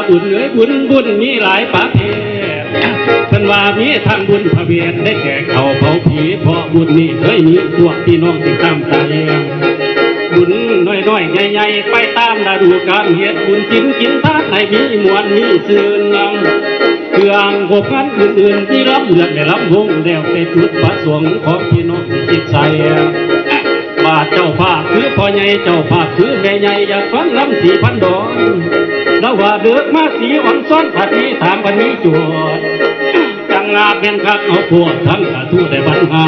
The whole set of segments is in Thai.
บุญเอ๋ยบุญมีหลายประเภทเพิ่นว่ามีทางบุญพระเวทได้แก่เขาเผาผีเพราะบุญนี้เคยมีพวกพี่น้องที่ตามใจบุญน้อยๆใหญ่ๆไปตามฤดูกาลเหตุบุญกินทานให้มีมวลมีซื่นนำเครื่องหกพันอื่นๆที่รับเลือดได้รับวงแล้วแต่จุดประสงค์ของพี่น้องที่จิตใจบาทเจ้าภาพคือพ่อใหญ่เจ้าภาพคือแม่ใหญ่อยากฟังลำ4,000 ดอกแล้วว่าเดือกมาสีอ่อนซ้อนผัดนี้ถามวันนี้จวดจังงาเป็นคักเอาพวกทั้งกระทู้ได้ปัญหา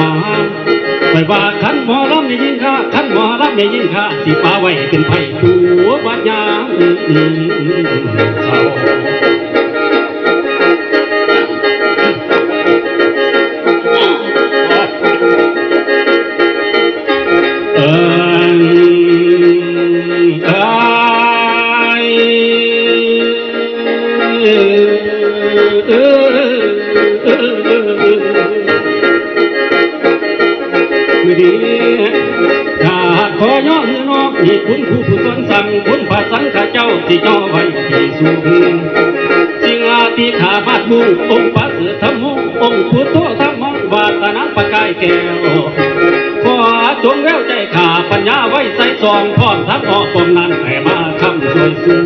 ไปว่าขันหมอลำไม่ยิงข้าขันหมอลำไม่ยิงข้าสิป้าไว้เป็นไผ่ตัวบัดยาเขาขอย่อมือนอกนี่คุณผู้ผู้สอนสั่งคุณพระสังฆเจ้าที่จ่อไว้ที่สูงสิงอาติขาบาดบุงองค์พระเสือธรรมองค์พุทโธธรรมวาสนาประกายแก้วขอจงแววใจขาปัญญาไว้ใส่ซองพร้อมทั้งออกตรงนั้นให้มาคำสวยสูง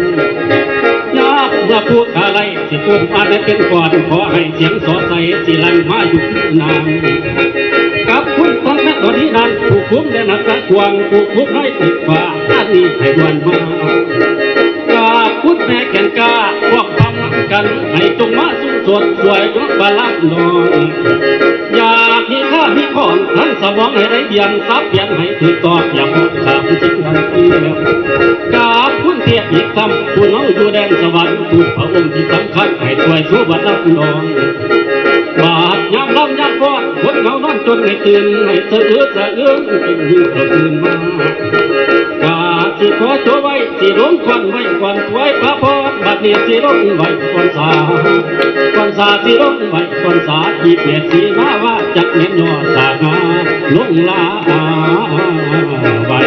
ยากเมื่อพูดอะไรสิปุ่มอาจจะเป็นก่อนขอให้เสียงสอดใสสิลันมาอยู่นานกับคุณตอนนั้นตอนนี้นั้นผู้คุ้มและนักตะกวงผู้คุ้มให้ติดฟ้าอันนี้ให้ด่วนมากาพุทธแม่แก่นกาพวกทำกันให้จงมาสุ่มสดสวยยกบาลังนอนอยากมีข้ามีขอนทั้งสมองให้ได้เบียนซับเบียนให้ถือตอบอย่างหมดขาดจิตวันเดียวกาคุณเทียบอีกคำผู้น้องอยู่แดนสวรรค์ผู้พระองค์ที่สำคัญให้ช่วยสู้บัดนักนอนบาดยามลำยามก้อนคนเขานอนจนให้ตื่นให้สะอื้นเป็นหิ้งเขาตื่นมากาสิขอโชว์ไว้สิร้องควันไว้ควันสวยพระพรบัดนี้สิร้องไว้ควันสาสิร้องไว้ควันสาอีกเม็ดสีมาว่าจักเม็ดยอสากาลงลาไว้